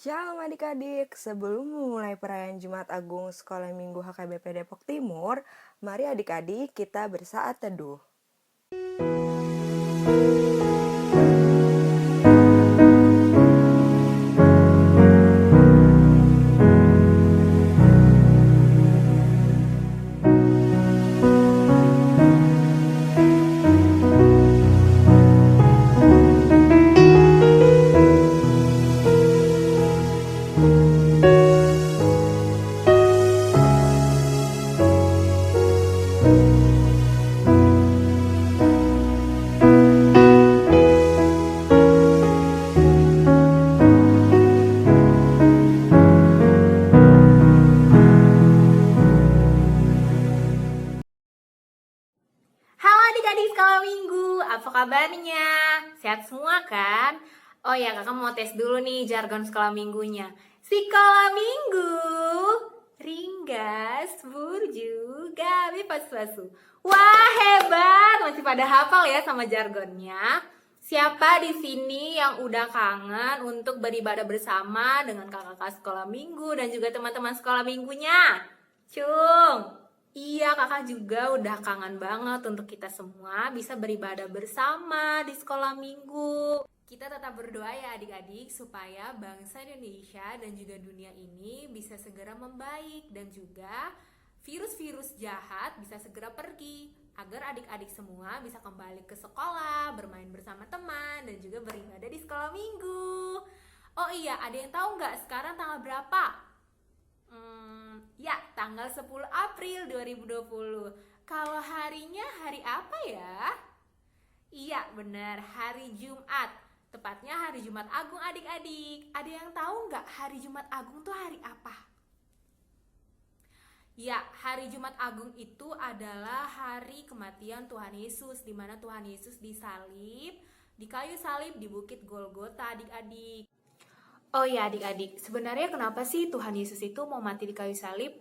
Shalom adik-adik, sebelum memulai perayaan Jumat Agung Sekolah Minggu HKBP Depok Timur, mari adik-adik kita bersaat teduh. Halo adik-adik sekolah minggu, apa kabarnya? Sehat semua kan? Oh ya, kakak mau tes dulu nih jargon sekolah minggunya. Sekolah minggu, ringgas, burju, gabi pasu-pasu. Wah hebat, masih pada hafal ya sama jargonnya. Siapa di sini yang udah kangen untuk beribadah bersama dengan kakak-kakak sekolah minggu dan juga teman-teman sekolah minggunya? Cung. Iya, kakak juga udah kangen banget untuk kita semua bisa beribadah bersama di sekolah minggu. Kita tetap berdoa ya adik-adik supaya bangsa Indonesia dan juga dunia ini bisa segera membaik dan juga virus-virus jahat bisa segera pergi agar adik-adik semua bisa kembali ke sekolah, bermain bersama teman dan juga beribadah di sekolah minggu. Oh iya, ada yang tahu nggak sekarang tanggal berapa? Ya, tanggal 10 April 2020. Kalau harinya hari apa ya? Iya, benar, hari Jumat. Tepatnya hari Jumat Agung adik-adik. Ada yang tahu nggak hari Jumat Agung tuh hari apa? Ya, hari Jumat Agung itu adalah hari kematian Tuhan Yesus, di mana Tuhan Yesus disalib, di kayu salib di Bukit Golgota adik-adik. Oh ya adik-adik, sebenarnya kenapa sih Tuhan Yesus itu mau mati di kayu salib?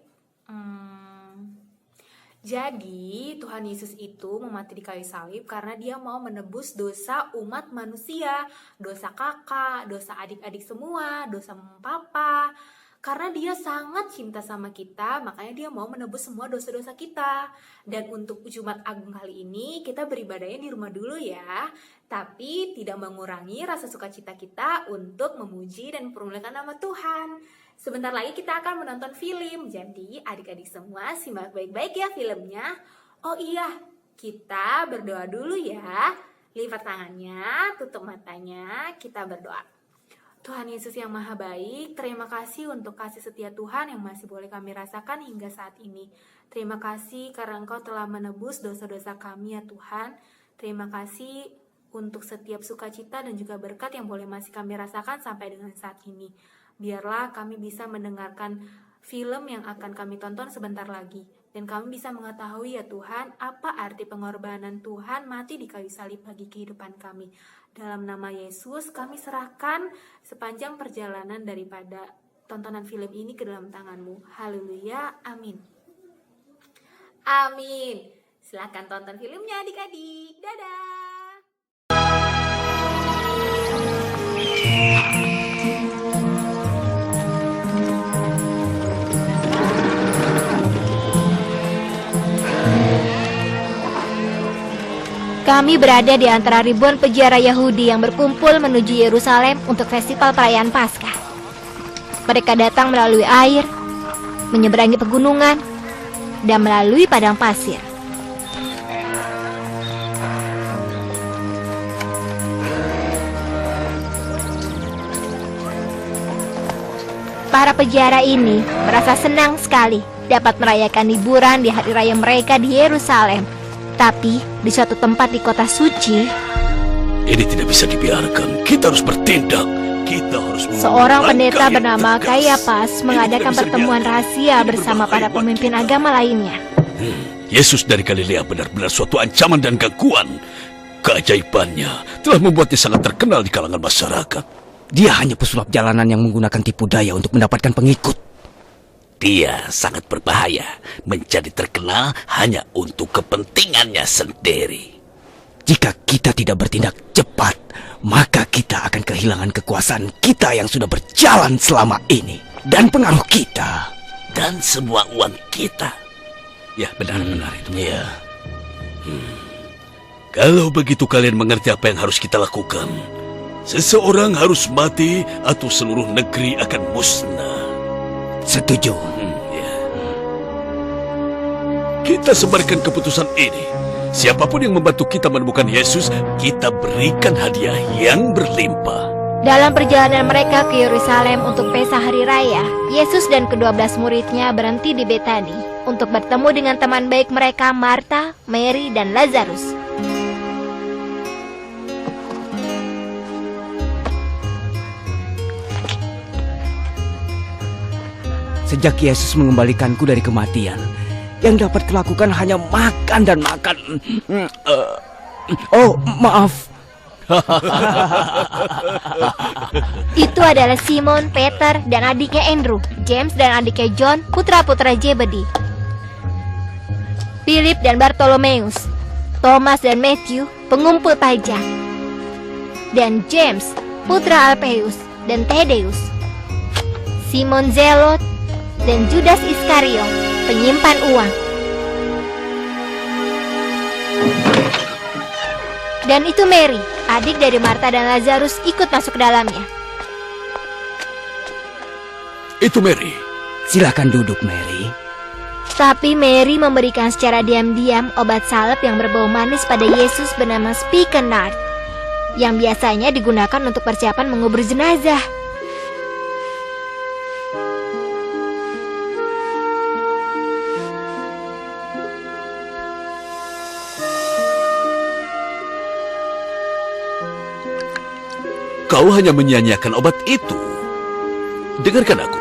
Jadi Tuhan Yesus itu mau mati di kayu salib karena dia mau menebus dosa umat manusia, dosa kakak, dosa adik-adik semua, dosa mama papa. Karena dia sangat cinta sama kita, makanya dia mau menebus semua dosa-dosa kita. Dan untuk Jumat Agung kali ini, kita beribadahnya di rumah dulu ya. Tapi tidak mengurangi rasa sukacita kita untuk memuji dan mempermuliakan nama Tuhan. Sebentar lagi kita akan menonton film, jadi adik-adik semua simak baik-baik ya filmnya. Oh iya, kita berdoa dulu ya. Lipat tangannya, tutup matanya, kita berdoa. Tuhan Yesus yang Maha Baik, terima kasih untuk kasih setia Tuhan yang masih boleh kami rasakan hingga saat ini. Terima kasih karena Engkau telah menebus dosa-dosa kami ya Tuhan. Terima kasih untuk setiap sukacita dan juga berkat yang boleh masih kami rasakan sampai dengan saat ini. Biarlah kami bisa mendengarkan film yang akan kami tonton sebentar lagi. Dan kami bisa mengetahui ya Tuhan, apa arti pengorbanan Tuhan mati di kayu salib bagi kehidupan kami. Dalam nama Yesus, kami serahkan sepanjang perjalanan daripada tontonan film ini ke dalam tangan-Mu. Haleluya, amin. Amin. Silakan tonton filmnya adik-adik. Dadah. Kami berada di antara ribuan peziarah Yahudi yang berkumpul menuju Yerusalem untuk festival perayaan Paskah. Mereka datang melalui air, menyeberangi pegunungan, dan melalui padang pasir. Para peziarah ini merasa senang sekali dapat merayakan liburan di hari raya mereka di Yerusalem. Tapi di suatu tempat di kota suci, ini tidak bisa dibiarkan. Kita harus bertindak. Kita harus seorang pendeta bernama Kayapas mengadakan pertemuan rahasia bersama para pemimpin agama lainnya. Yesus dari Galilea benar-benar suatu ancaman dan gangguan. Keajaibannya telah membuatnya sangat terkenal di kalangan masyarakat. Dia hanya pesulap jalanan yang menggunakan tipu daya untuk mendapatkan pengikut. Dia sangat berbahaya, menjadi terkenal hanya untuk kepentingannya sendiri. Jika kita tidak bertindak cepat, maka kita akan kehilangan kekuasaan kita yang sudah berjalan selama ini. Dan pengaruh kita. Dan semua uang kita. Ya, benar-benar itu. Ya. Kalau begitu kalian mengerti apa yang harus kita lakukan. Seseorang harus mati atau seluruh negeri akan musnah. Setuju. Ya. Kita sebarkan keputusan ini. Siapapun yang membantu kita menemukan Yesus, kita berikan hadiah yang berlimpah. Dalam perjalanan mereka ke Yerusalem untuk Pesta Hari Raya, Yesus dan ke-12 muridnya berhenti di Betani untuk bertemu dengan teman baik mereka, Marta, Mary, dan Lazarus. Sejak Yesus mengembalikanku dari kematian, yang dapat kulakukan hanya makan dan makan. Oh, maaf. Itu adalah Simon, Peter, dan adiknya Andrew, James dan adiknya John, putra-putra Zebedi, Philip dan Bartolomeus, Thomas dan Matthew, pengumpul pajak, dan James, putra Alpheus dan Tadeus, Simon Zelot, dan Judas Iskariot, penyimpan uang. Dan itu Mary, adik dari Marta dan Lazarus, ikut masuk ke dalamnya. Itu Mary. Silakan duduk, Mary. Tapi Mary memberikan secara diam-diam obat salep yang berbau manis pada Yesus bernama spikenard, yang biasanya digunakan untuk persiapan mengubur jenazah. Kau hanya menyia-nyiakan obat itu. Dengarkan aku.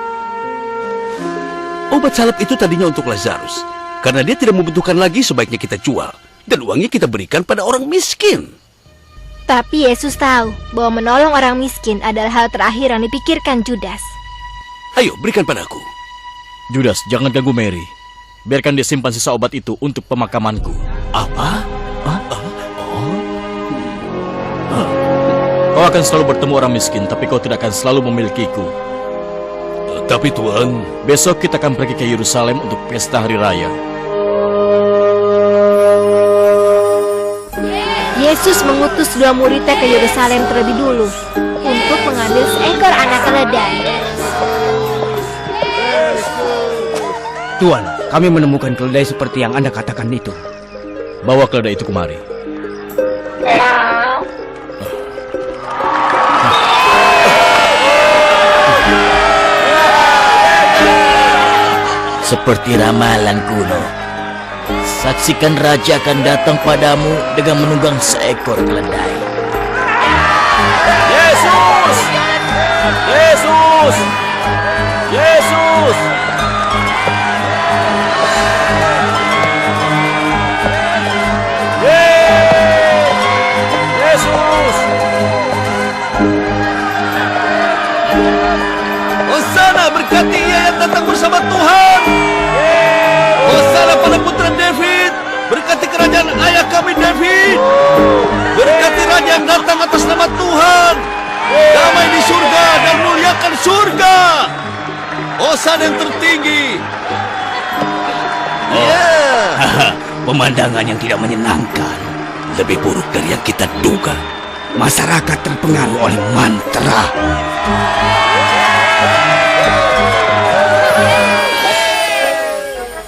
Obat salep itu tadinya untuk Lazarus. Karena dia tidak membutuhkan lagi, sebaiknya kita jual. Dan uangnya kita berikan pada orang miskin. Tapi Yesus tahu bahwa menolong orang miskin adalah hal terakhir yang dipikirkan Judas. Ayo, berikan padaku. Judas, jangan ganggu Mary. Biarkan dia simpan sisa obat itu untuk pemakamanku. Apa? Kau akan selalu bertemu orang miskin, tapi kau tidak akan selalu memilikiku. Tapi Tuhan, Besok kita akan pergi ke Yerusalem untuk pesta hari raya. Yesus mengutus 2 muridnya ke Yerusalem terlebih dulu untuk mengambil seekor anak keledai. Tuan, kami menemukan keledai seperti yang Anda katakan itu. Bawa keledai itu kemari. Seperti ramalan kuno, saksikan raja akan datang padamu dengan menunggang seekor keledai. Yesus! Yesus! Yesus! Yesus! Hosana, berkati ia yang datang bersama Tuhan. Hosana pada putra David. Berkati kerajaan ayah kami David. Berkati raja yang datang atas nama Tuhan. Damai di surga dan muliakan surga. Hosana yang tertinggi. Pemandangan yang tidak menyenangkan. Lebih buruk dari yang kita duga. Masyarakat terpengaruh oleh mantra.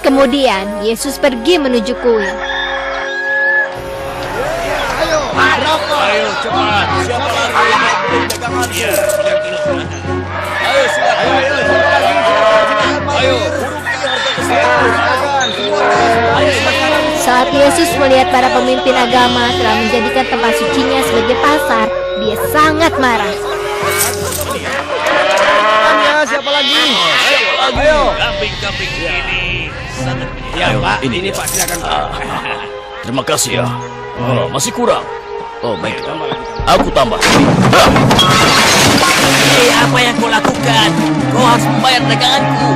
Kemudian Yesus pergi menuju kuil. Saat Yesus melihat para pemimpin agama telah menjadikan tempat sucinya sebagai pasar, dia sangat marah. Siapa lagi? Ayo. Kambing-kambing ini. Ya, Pak. Ini Pak, silakan. Terima kasih ya. Masih kurang. Oh, baik. Aku tambah. Apa yang kau lakukan? Kau harus membayar daganganku.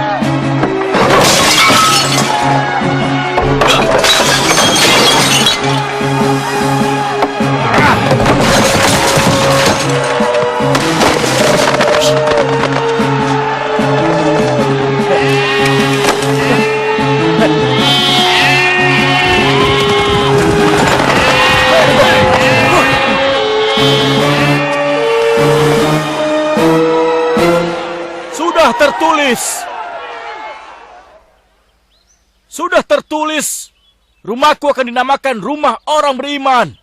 Sudah tertulis. Sudah tertulis. Rumahku akan dinamakan rumah orang beriman.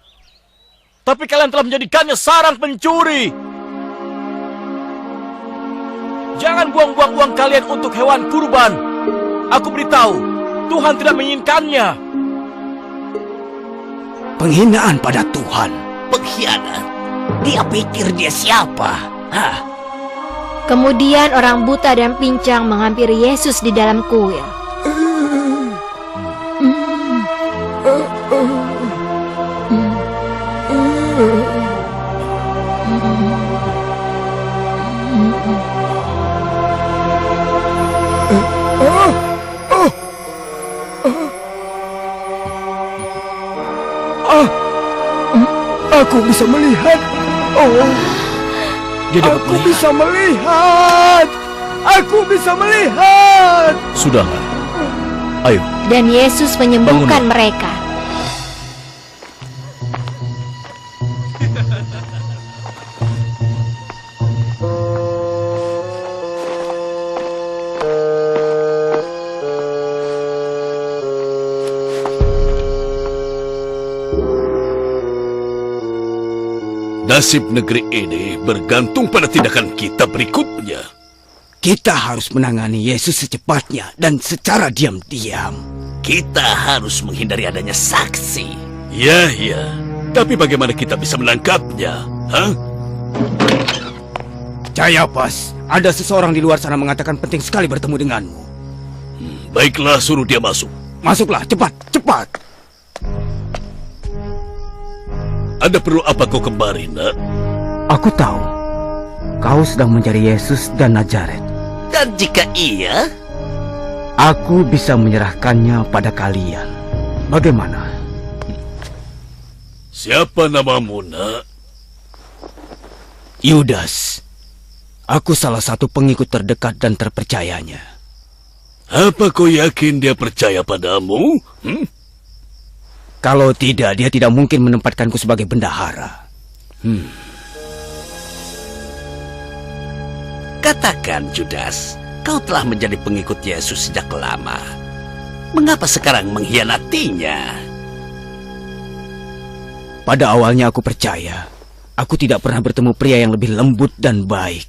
Tapi kalian telah menjadikannya sarang pencuri. Jangan buang-buang uang kalian untuk hewan kurban. Aku beritahu, Tuhan tidak menginginkannya. Penghinaan pada Tuhan. Pengkhianat? Dia pikir dia siapa? Hah? Kemudian orang buta dan pincang menghampiri Yesus di dalam kuil. Aku bisa melihat. Aku bisa melihat. Aku bisa melihat. Sudahlah. Ayo. Dan Yesus menyembuhkan mereka. Nasib negeri ini bergantung pada tindakan kita berikutnya. Kita harus menangani Yesus secepatnya dan secara diam-diam. Kita harus menghindari adanya saksi. Ya, ya. Tapi bagaimana kita bisa menangkapnya? Hah? Cayapas, ada seseorang di luar sana mengatakan penting sekali bertemu denganmu. Baiklah, suruh dia masuk. Masuklah, cepat, cepat. Ada perlu apa kau kemari, nak? Aku tahu, kau sedang mencari Yesus dan Nazaret. Dan jika iya, Aku bisa menyerahkannya pada kalian. Bagaimana? Siapa namamu, nak? Yudas. Aku salah satu pengikut terdekat dan terpercayanya. Apa kau yakin dia percaya padamu? Kalau tidak, dia tidak mungkin menempatkanku sebagai bendahara. Katakan, Judas, kau telah menjadi pengikut Yesus sejak lama. Mengapa sekarang mengkhianatinya? Pada awalnya aku percaya. Aku tidak pernah bertemu pria yang lebih lembut dan baik.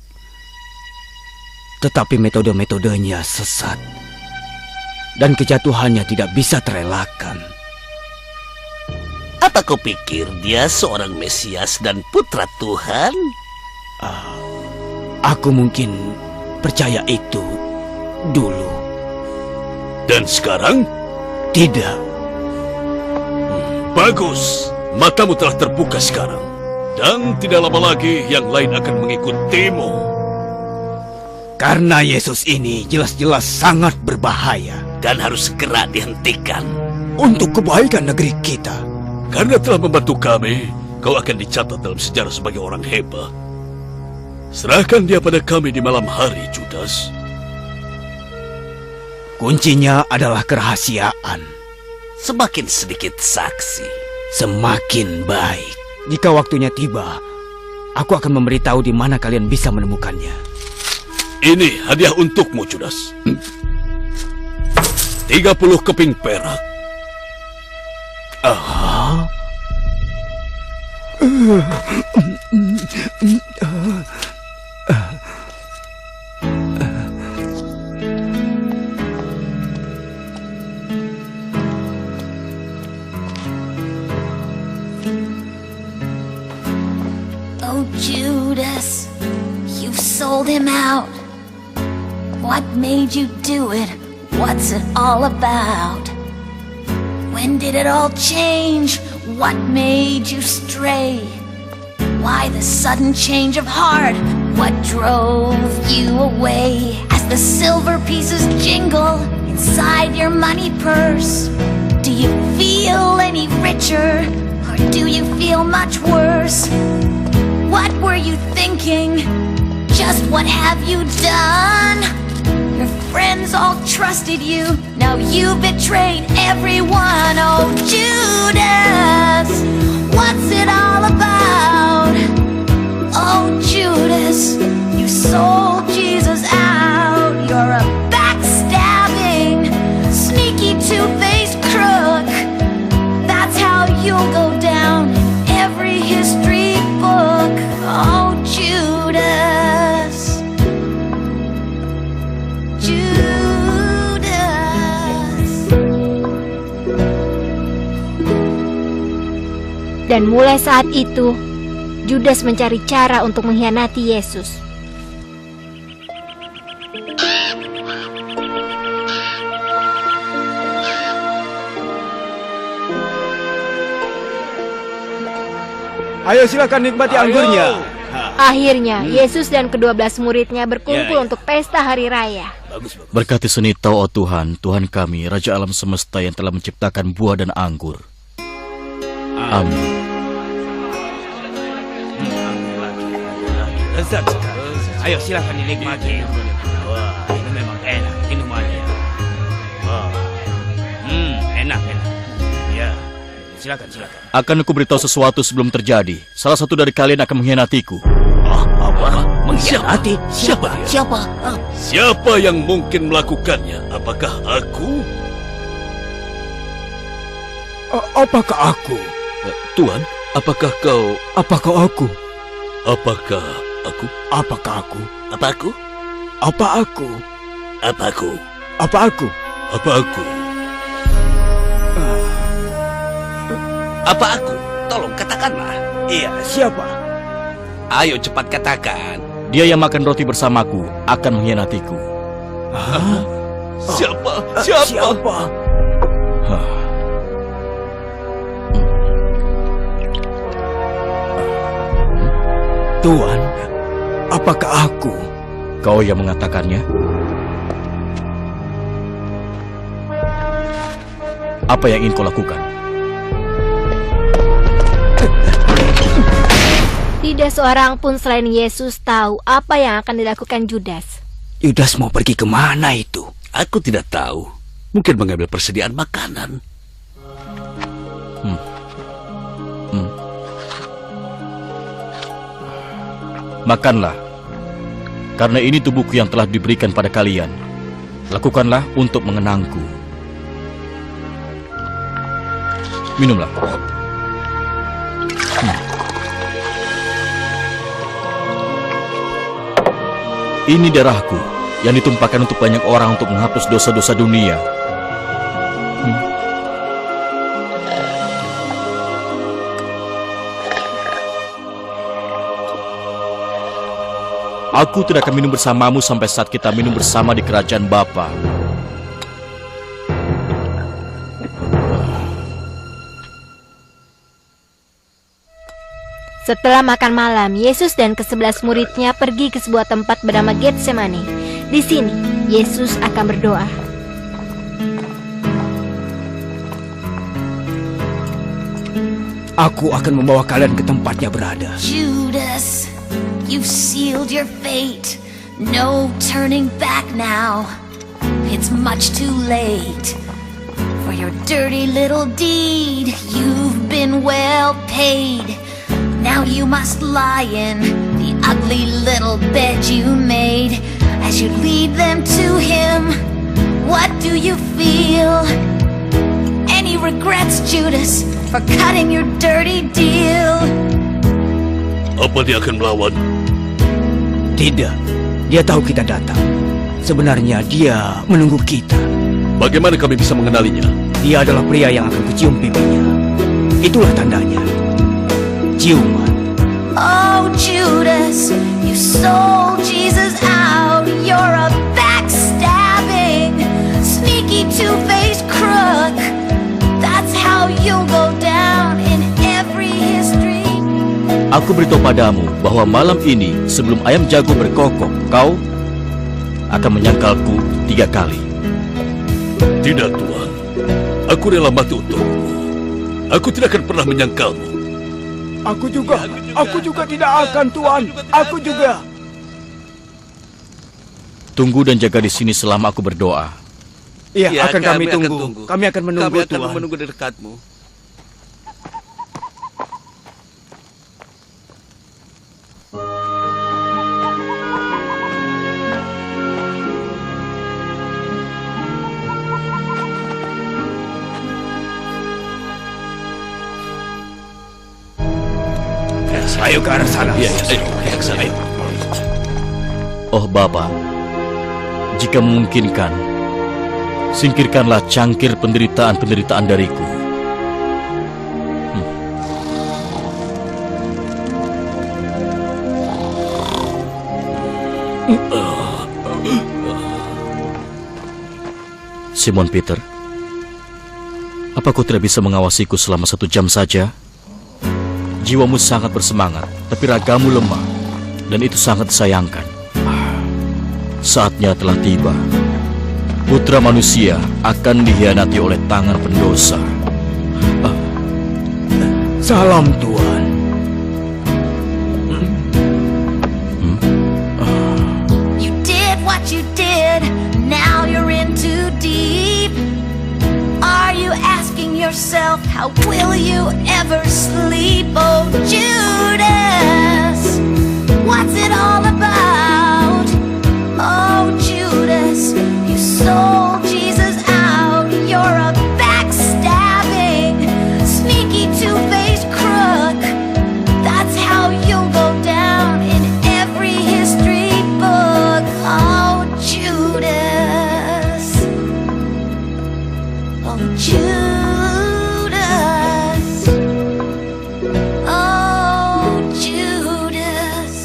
Tetapi metode-metodenya sesat. Dan kejatuhannya tidak bisa terelakkan. Apa kau pikir dia seorang Mesias dan putra Tuhan? Aku mungkin percaya itu dulu. Dan sekarang? Tidak. Bagus. Matamu telah terbuka sekarang. Dan tidak lama lagi yang lain akan mengikutimu. Karena Yesus ini jelas-jelas sangat berbahaya. Dan harus segera dihentikan. Untuk kebaikan negeri kita. Karena telah membantu kami, kau akan dicatat dalam sejarah sebagai orang hebat. Serahkan dia pada kami di malam hari, Judas. Kuncinya adalah kerahasiaan. Semakin sedikit saksi, semakin baik. Jika waktunya tiba, aku akan memberitahu di mana kalian bisa menemukannya. Ini hadiah untukmu, Judas. 30 keping perak. Oh, Judas, you sold him out. What made you do it? What's it all about? When did it all change? What made you stray? Why the sudden change of heart? What drove you away? As the silver pieces jingle inside your money purse, do you feel any richer, or do you feel much worse? What were you thinking? Just what have you done? Your friends all trusted you, now you betrayed everyone. Oh, Judas, what's it all about? Oh, Judas, you sold Jesus out. Dan mulai saat itu, Judas mencari cara untuk mengkhianati Yesus. Ayo silakan nikmati anggurnya. Akhirnya, Yesus dan ke-12 muridnya berkumpul untuk pesta hari raya. Berkati seni Tau, oh Tuhan, Tuhan kami, Raja alam semesta yang telah menciptakan buah dan anggur. Amin. Lezat sekali. Ayo silakan dinikmati. Wah, ini memang enak minumannya. Wah, enak. Ya, silakan. Akan aku beritahu sesuatu sebelum terjadi. Salah satu dari kalian akan mengkhianatiku. Apa? Mengkhianati? Siapa? Siapa yang mungkin melakukannya? Apakah aku? Apakah aku? Tuan, apakah kau? Apakah aku? Apakah aku? Apakah aku? Apa aku? Apa aku? Apa aku? Apa aku? Apa aku? Apa aku? Tolong katakanlah. Iya, siapa? Ayo cepat katakan. Dia yang makan roti bersamaku akan mengkhianatiku. Siapa? Tuan, apakah aku? Kau yang mengatakannya? Apa yang ingin kau lakukan? Tidak seorang pun selain Yesus tahu apa yang akan dilakukan Judas. Judas mau pergi kemana itu? Aku tidak tahu. Mungkin mengambil persediaan makanan. Makanlah, karena ini tubuhku yang telah diberikan pada kalian. Lakukanlah untuk mengenangku. Minumlah. Ini darahku yang ditumpahkan untuk banyak orang untuk menghapus dosa-dosa dunia. Aku tidak akan minum bersamamu sampai saat kita minum bersama di kerajaan Bapa. Setelah makan malam, Yesus dan ke-11 muridnya pergi ke sebuah tempat bernama Getsemani. Di sini, Yesus akan berdoa. Aku akan membawa kalian ke tempatnya berada. Judas, you've sealed your fate. No turning back now. It's much too late. For your dirty little deed, you've been well paid. Now you must lie in the ugly little bed you made. As you lead them to him, what do you feel? Any regrets, Judas, for cutting your dirty deal? Apa dia akan melawan? Tidak, dia tahu kita datang. Sebenarnya dia menunggu kita. Bagaimana kami bisa mengenalinya? Dia adalah pria yang akan kucium pipinya. Itulah tandanya. Ciuman. Oh, Judas, you sold Jesus out. You're a backstabbing, sneaky two-faced crook. That's how you'll go down in every history. Aku beritahu padamu bahwa malam ini sebelum ayam jago berkokok, kau akan menyangkalku 3 kali. Tidak, Tuhan. Aku rela mati untukmu. Aku tidak akan pernah menyangkalmu. Aku juga tidak akan, Tuan. Aku juga. Tunggu dan jaga di sini selama aku berdoa. Iya, akan kami tunggu. Kami akan menunggu, Tuhan. menunggu di dekatmu. Ayo ke arah sana. Iya, ayo, kita ke sana. Oh Bapa, jika memungkinkan, singkirkanlah cangkir penderitaan-penderitaan dariku. Simon Peter, apa kau tidak bisa mengawasiku selama 1 jam saja? Jiwamu sangat bersemangat, tapi ragamu lemah, dan itu sangat disayangkan. Saatnya telah tiba. Putra manusia akan dikhianati oleh tangan pendosa. Salam Tuhan. You did what you did, now you're in too deep. Are you asking yourself, how will you ever sleep? Oh, Judas, what's it all about? Oh, Judas, you sold Jesus out. You're a backstabbing, sneaky, two-faced crook. That's how you'll go down in every history book. Oh, Judas. Oh, Judas. Oh, Judas.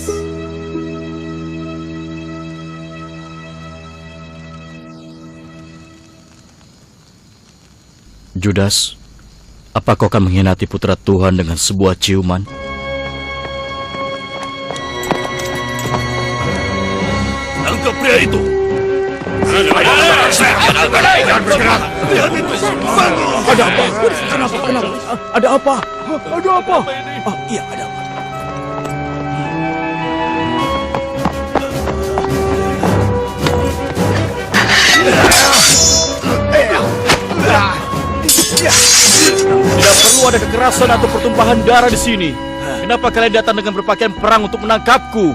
Judas, apa kau akan mengkhianati putra Tuhan dengan sebuah ciuman? Tangkap pria itu. Ada apa? Kenapa? Ada apa? Ada apa? Iya, ada apa? Tidak perlu ada kekerasan atau pertumpahan darah di sini. Kenapa kalian datang dengan berpakaian perang untuk menangkapku?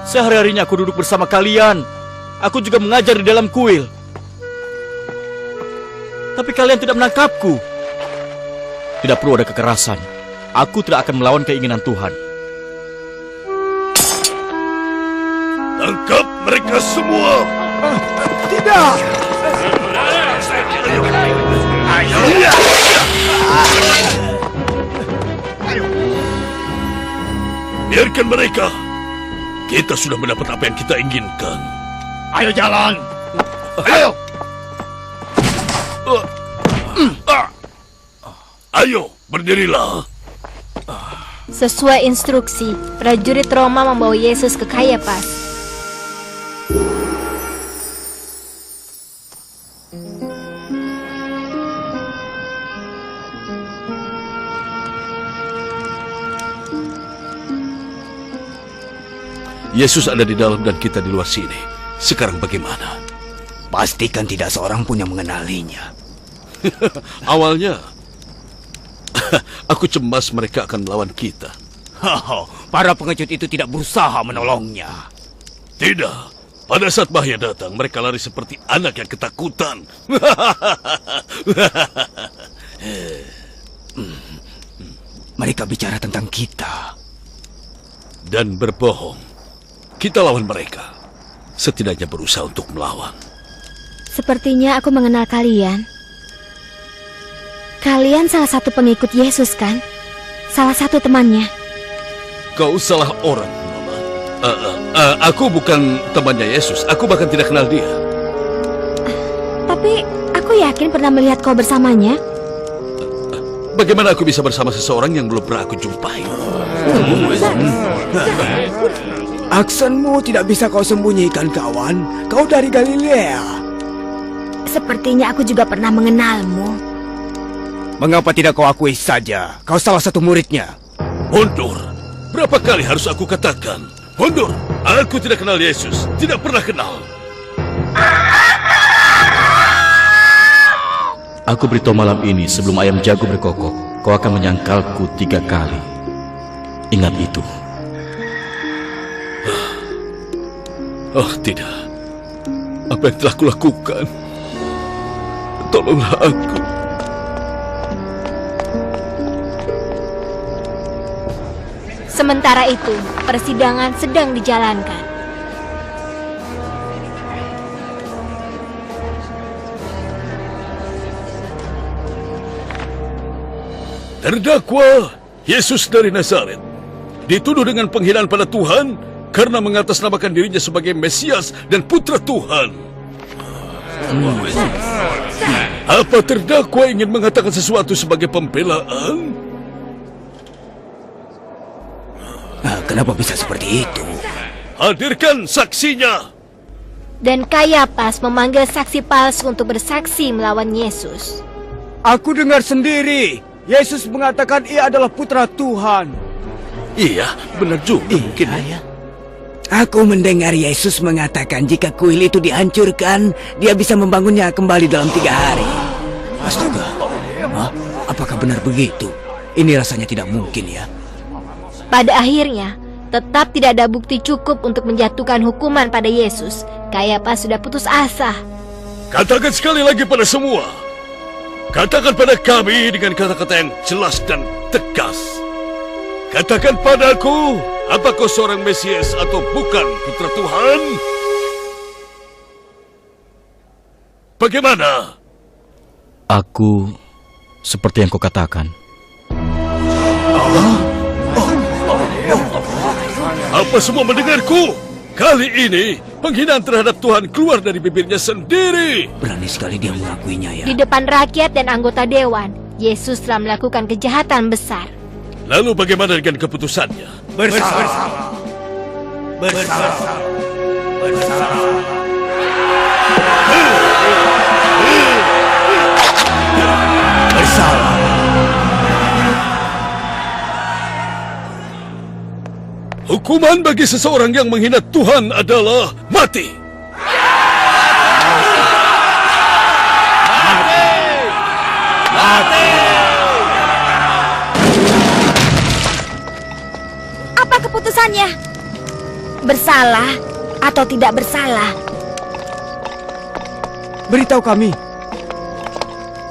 Sehari-harinya aku duduk bersama kalian. Aku juga mengajar di dalam kuil. Tapi kalian tidak menangkapku. Tidak perlu ada kekerasan. Aku tidak akan melawan keinginan Tuhan. Tangkap mereka semua. Tidak! Biarkan mereka. Kita sudah mendapat apa yang kita inginkan. Ayo jalan! Ayo! Ayo, berdirilah. Sesuai instruksi, prajurit Roma membawa Yesus ke Kayapas. Yesus ada di dalam dan kita di luar sini. Sekarang bagaimana? Pastikan tidak seorang pun yang mengenalinya. Awalnya, aku cemas mereka akan melawan kita. Para pengecut itu tidak berusaha menolongnya. Tidak. Pada saat bahaya datang, mereka lari seperti anak yang ketakutan. Mereka bicara tentang kita. Dan berbohong. Kita lawan mereka. Setidaknya berusaha untuk melawan. Sepertinya aku mengenal kalian. Kalian salah satu pengikut Yesus, kan? Salah satu temannya. Kau salah orang, Mama. Aku bukan temannya Yesus. Aku bahkan tidak kenal dia. Tapi aku yakin pernah melihat kau bersamanya. Bagaimana aku bisa bersama seseorang yang belum pernah aku jumpai? Aksenmu tidak bisa kau sembunyikan, kawan. Kau dari Galilea. Sepertinya aku juga pernah mengenalmu. Mengapa tidak kau akui saja? Kau salah satu muridnya. Mundur. Berapa kali harus aku katakan? Mundur. Aku tidak kenal Yesus. Tidak pernah kenal. Aku beritahu malam ini sebelum ayam jago berkokok, kau akan menyangkalku 3 kali. Ingat itu. Oh, tidak. Apa yang telah kulakukan? Tolonglah aku. Sementara itu, persidangan sedang dijalankan. Terdakwa Yesus dari Nazaret dituduh dengan penghinaan pada Tuhan karena mengatasnamakan dirinya sebagai Mesias dan Putra Tuhan. Apa terdakwa ingin mengatakan sesuatu sebagai pembelaan? Kenapa bisa seperti itu? Hadirkan saksinya. Dan Kayapas memanggil saksi palsu untuk bersaksi melawan Yesus. Aku dengar sendiri. Yesus mengatakan ia adalah putra Tuhan. Iya, benar juga mungkin. Ya. Aku mendengar Yesus mengatakan jika kuil itu dihancurkan, dia bisa membangunnya kembali dalam 3 hari. Astaga, apakah benar begitu? Ini rasanya tidak mungkin ya. Pada akhirnya, tetap tidak ada bukti cukup untuk menjatuhkan hukuman pada Yesus. Kayapas sudah putus asa. Katakan sekali lagi pada semua. Katakan pada kami dengan kata-kata yang jelas dan tegas. Katakan padaku, apa kau seorang Mesias atau bukan putra Tuhan? Bagaimana? Aku seperti yang kau katakan. Apa semua mendengarku? Kali ini, penghinaan terhadap Tuhan keluar dari bibirnya sendiri. Berani sekali dia mengakuinya ya. Di depan rakyat dan anggota dewan, Yesus telah melakukan kejahatan besar. Lalu bagaimana dengan keputusannya? Bersalah. Bersalah. Bersalah. Bersalah. Hukuman bagi seseorang yang menghina Tuhan adalah mati. Apa keputusannya? Bersalah atau tidak bersalah? Beritahu kami.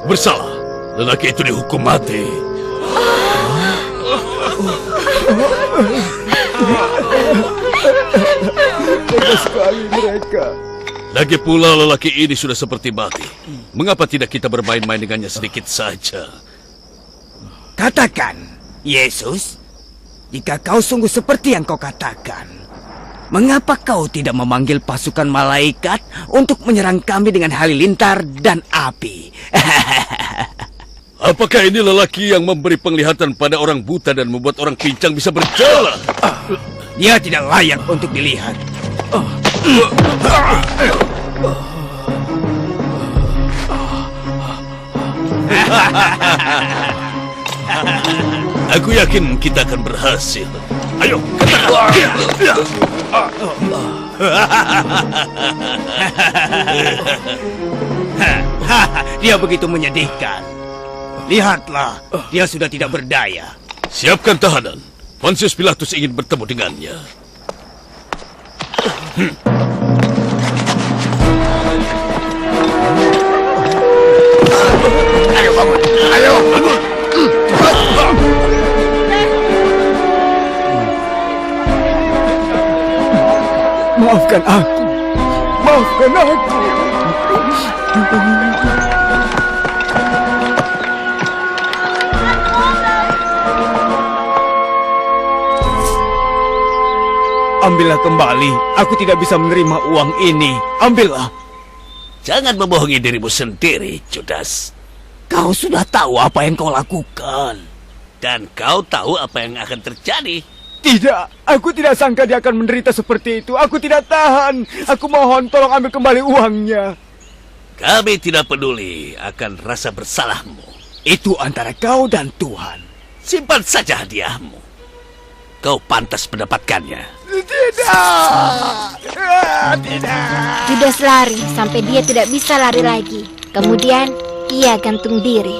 Bersalah. Lelaki itu dihukum mati. Tega sekali mereka. Lagi pula lelaki ini sudah seperti mati. Mengapa tidak kita bermain-main dengannya sedikit saja? Katakan, Yesus, jika kau sungguh seperti yang kau katakan, mengapa kau tidak memanggil pasukan malaikat untuk menyerang kami dengan halilintar dan api? Apakah ini lelaki yang memberi penglihatan pada orang buta dan membuat orang pincang bisa berjalan? Dia tidak layak untuk dilihat. Aku yakin kita akan berhasil. Ayo, katakan. Dia begitu menyedihkan. Lihatlah, dia sudah tidak berdaya. Siapkan tahanan. Pontius Pilatus ingin bertemu dengannya. Ayo bangun, ayo bangun. Maafkan aku. Maafkan aku. Ambillah kembali. Aku tidak bisa menerima uang ini. Ambillah. Jangan membohongi dirimu sendiri, Judas. Kau sudah tahu apa yang kau lakukan. Dan kau tahu apa yang akan terjadi. Tidak, aku tidak sangka dia akan menderita seperti itu. Aku tidak tahan. Aku mohon tolong ambil kembali uangnya. Kami tidak peduli akan rasa bersalahmu. Itu antara kau dan Tuhan. Simpan saja hadiahmu. Kau pantas mendapatkannya. Judas lari sampai dia tidak bisa lari lagi. Kemudian ia gantung diri.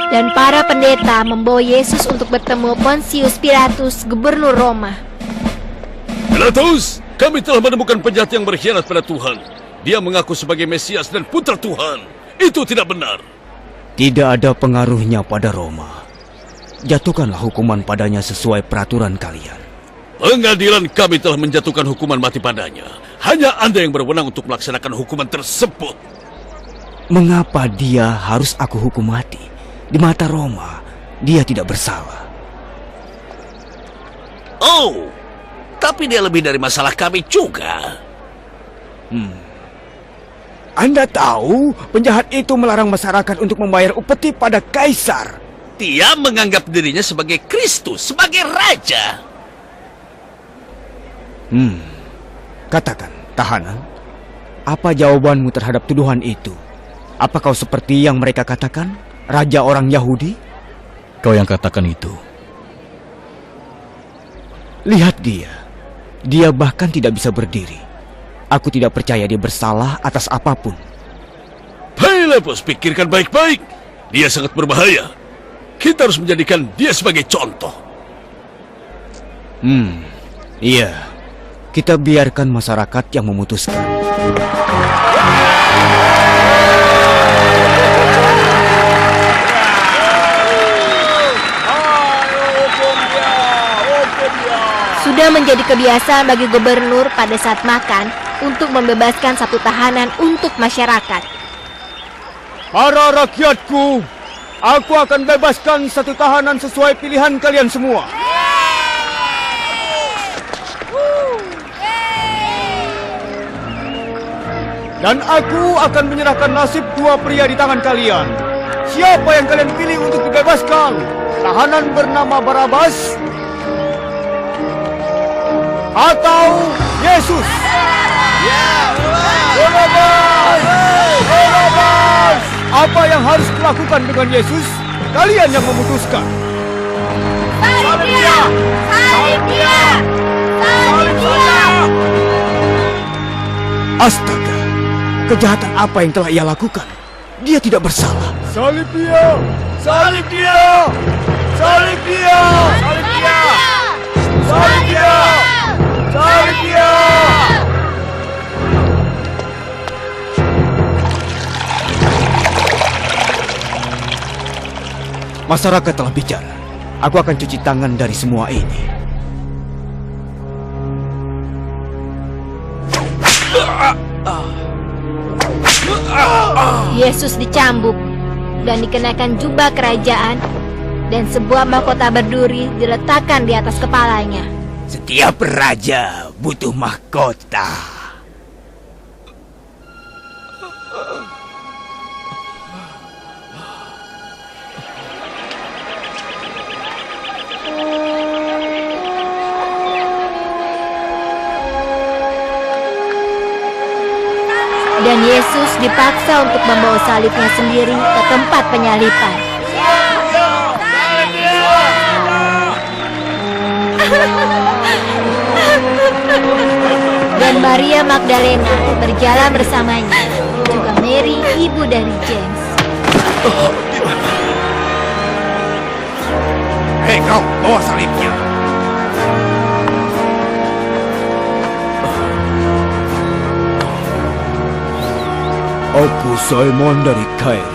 Dan para pendeta membawa Yesus untuk bertemu Pontius Pilatus, gubernur Roma. Pilatus, kami telah menemukan penjahat yang berkhianat pada Tuhan. Dia mengaku sebagai Mesias dan putra Tuhan. Itu tidak benar. Tidak ada pengaruhnya pada Roma. Jatuhkanlah hukuman padanya sesuai peraturan kalian. Pengadilan kami telah menjatuhkan hukuman mati padanya. Hanya Anda yang berwenang untuk melaksanakan hukuman tersebut. Mengapa dia harus aku hukum mati? Di mata Roma, dia tidak bersalah. Oh, tapi dia lebih dari masalah kami juga. Anda tahu, penjahat itu melarang masyarakat untuk membayar upeti pada kaisar. Dia menganggap dirinya sebagai Kristus, sebagai raja. Katakan, tahanan, apa jawabanmu terhadap tuduhan itu? Apa kau seperti yang mereka katakan, raja orang Yahudi? Kau yang katakan itu. Lihat dia. Dia bahkan tidak bisa berdiri. Aku tidak percaya dia bersalah atas apapun. Pilatus, pikirkan baik-baik. Dia sangat berbahaya. Kita harus menjadikan dia sebagai contoh. Iya. Kita biarkan masyarakat yang memutuskan. Sudah menjadi kebiasaan bagi gubernur pada saat makan untuk membebaskan satu tahanan untuk masyarakat. Para rakyatku, aku akan bebaskan satu tahanan sesuai pilihan kalian semua. Dan aku akan menyerahkan nasib dua pria di tangan kalian. Siapa yang kalian pilih untuk dibebaskan? Tahanan bernama Barabas atau Yesus? Barabas! Barabas! Apa yang harus dilakukan dengan Yesus? Kalian yang memutuskan. Salib dia! Salib dia! Salib dia! Astaga, kejahatan apa yang telah ia lakukan? Dia tidak bersalah. Salib dia! Salib dia! Salib dia! Salib dia! Salib dia! Salib dia! Masyarakat telah bicara. Aku akan cuci tangan dari semua ini. Yesus dicambuk dan dikenakan jubah kerajaan, dan sebuah mahkota berduri diletakkan di atas kepalanya. Setiap raja butuh mahkota. Dan Yesus dipaksa untuk membawa salibnya sendiri ke tempat penyalipan. Dan Maria Magdalena berjalan bersamanya, juga Mary, ibu dari James. Hei kau, bawa salibnya. Aku Simon dari Kairen.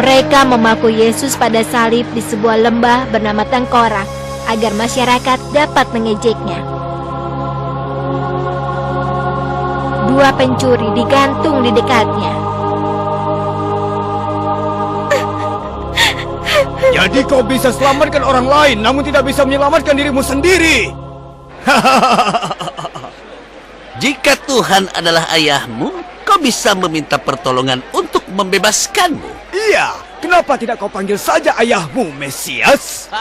Mereka memaku Yesus pada salib di sebuah lembah bernama Tengkorak agar masyarakat dapat mengejeknya. Dua pencuri digantung di dekatnya. Jadi kau bisa selamatkan orang lain, namun tidak bisa menyelamatkan dirimu sendiri. Jika Tuhan adalah ayahmu, kau bisa meminta pertolongan untuk membebaskanmu. Iya, kenapa tidak kau panggil saja ayahmu, Mesias?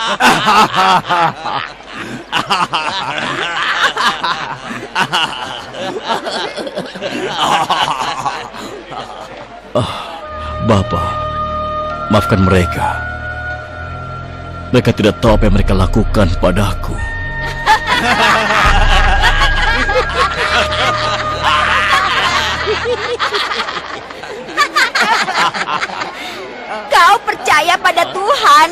Bapa, maafkan mereka. Mereka tidak tahu apa yang mereka lakukan padaku. Kau percaya pada Tuhan?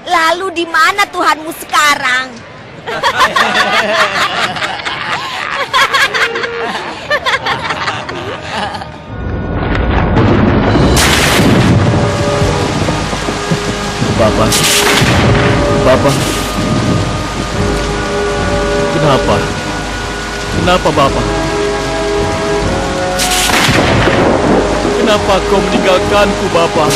Lalu di mana Tuhanmu sekarang? Bapak, kenapa? Kenapa, Bapak? Kenapa kau meninggalkanku, Bapak?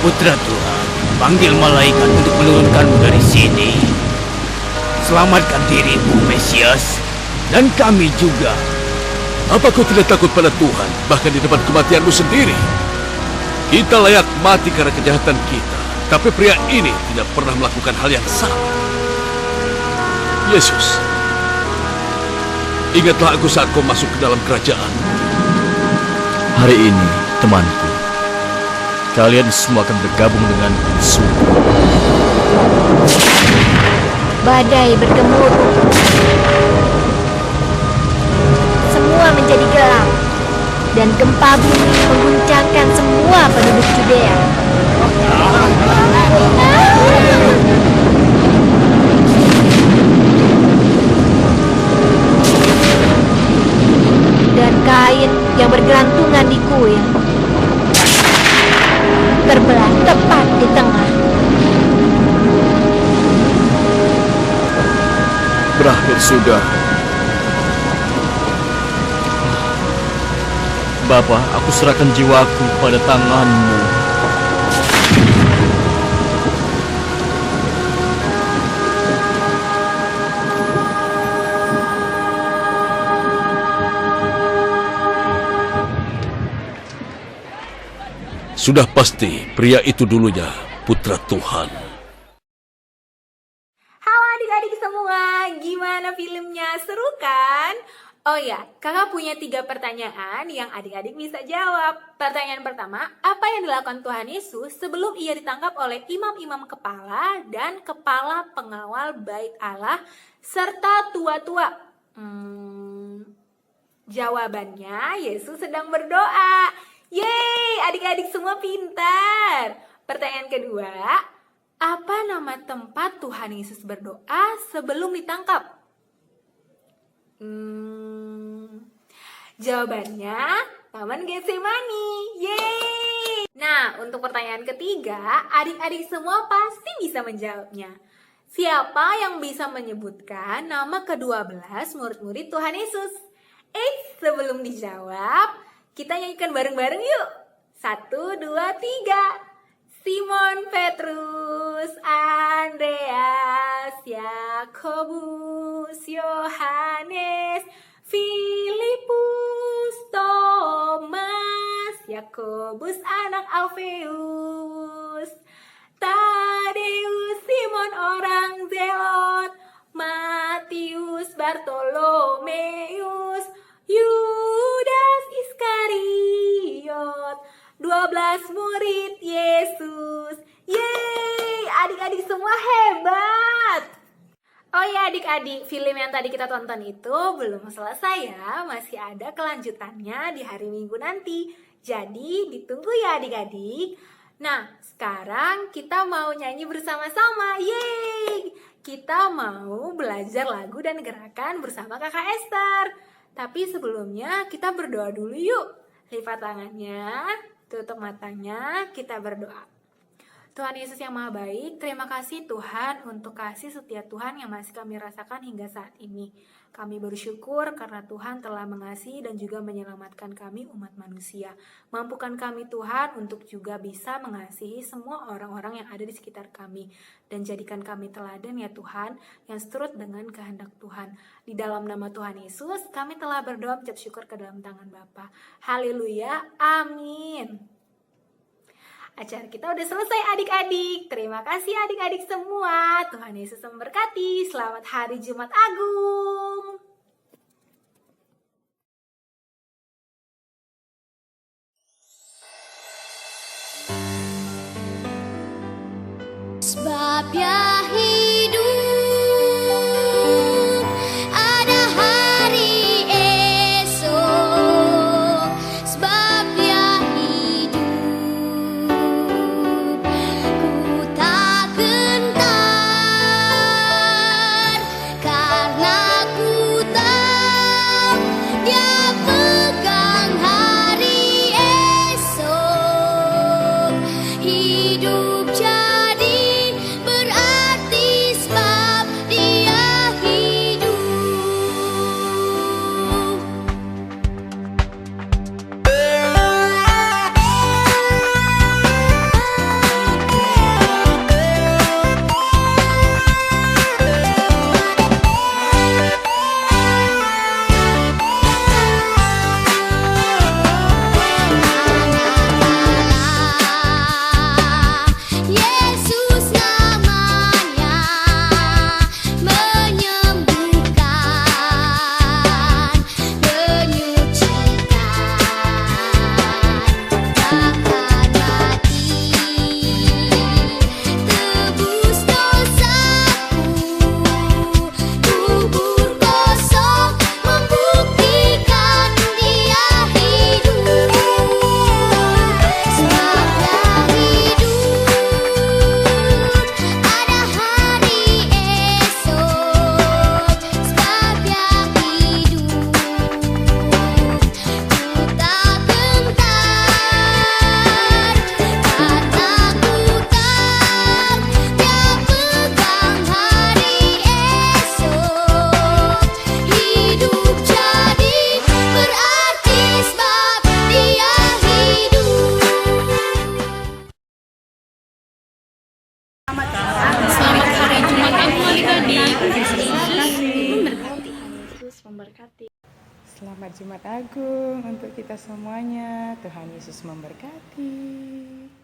Putra Tuhan, panggil malaikat untuk menurunkanmu dari sini. Selamatkan dirimu, Mesias, dan kami juga. Apa kau tidak takut pada Tuhan, bahkan di depan kematianmu sendiri? Kita layak mati karena kejahatan kita, tapi pria ini tidak pernah melakukan hal yang sama. Yesus, ingatlah aku saat kau masuk ke dalam kerajaan. Hari ini, temanku, kalian semua akan bergabung dengan surga. Badai bergemuruh. Semua menjadi gelap. Dan gempa bumi mengguncangkan semua penduduk Judea. Dan kain yang bergelantungan di kuil terbelah tepat di tengah. Berakhir sudah. Bapa, aku serahkan jiwaku pada tanganmu. Sudah pasti pria itu dulunya putra Tuhan. Halo adik-adik semua, gimana filmnya? Seru kan? Oh ya, kakak punya 3 pertanyaan yang adik-adik bisa jawab. Pertanyaan pertama, apa yang dilakukan Tuhan Yesus sebelum ia ditangkap oleh imam-imam kepala dan kepala pengawal bait Allah serta tua-tua? Jawabannya, Yesus sedang berdoa. Yeay, adik-adik semua pintar. Pertanyaan kedua, apa nama tempat Tuhan Yesus berdoa sebelum ditangkap? Jawabannya Taman Getsemani. Yeay. Nah, untuk pertanyaan ketiga, adik-adik semua pasti bisa menjawabnya. Siapa yang bisa menyebutkan nama ke-12 murid-murid Tuhan Yesus? Sebelum dijawab, kita nyanyikan bareng-bareng yuk. 1, 2, 3. Simon Petrus, Andreas, Yakobus, Yohanes, Filipus, Thomas, Yakobus anak Alfeus, Tadeus, Simon orang Zelot, Matius, Bartolomeus, Yudas Iskariot, 12 murid Yesus. Yeay, adik-adik semua hebat. Oh ya adik-adik, film yang tadi kita tonton itu belum selesai ya. Masih ada kelanjutannya di hari Minggu nanti. Jadi ditunggu ya adik-adik. Nah, sekarang kita mau nyanyi bersama-sama. Yeay, kita mau belajar lagu dan gerakan bersama Kakak Esther. Tapi sebelumnya kita berdoa dulu yuk. Lipat tangannya, tutup matanya, kita berdoa. Tuhan Yesus yang Maha Baik, terima kasih Tuhan untuk kasih setia Tuhan yang masih kami rasakan hingga saat ini. Kami bersyukur karena Tuhan telah mengasihi dan juga menyelamatkan kami umat manusia. Mampukan kami Tuhan untuk juga bisa mengasihi semua orang-orang yang ada di sekitar kami. Dan jadikan kami teladan ya Tuhan yang seturut dengan kehendak Tuhan. Di dalam nama Tuhan Yesus, kami telah berdoa mengucap syukur ke dalam tangan Bapa. Haleluya, amin. Acara kita udah selesai adik-adik. Terima kasih adik-adik semua. Tuhan Yesus memberkati. Selamat hari Jumat Agung. Sebab ya hidup ada hari esok. Sebab ya hidup ku tak gentar, karena ku tahu Dia pegang hari esok. hidup jadi berarti sebab dia hidup. Yesus namanya menyembuhkan, menyucikan, takkan mati, tebus dosaku, kubur kosong membuktikan dia hidup. Sebab dia hidup, ada hari esok. Sebab dia hidup, ku tak gentar, ketakutan. Dia pegang hari esok. Hidup jadi berarti sebab dia hidup. Selamat hari Jumat Agung adik-adik. Selamat Jumat Agung untuk kita semuanya. Tuhan Yesus memberkati.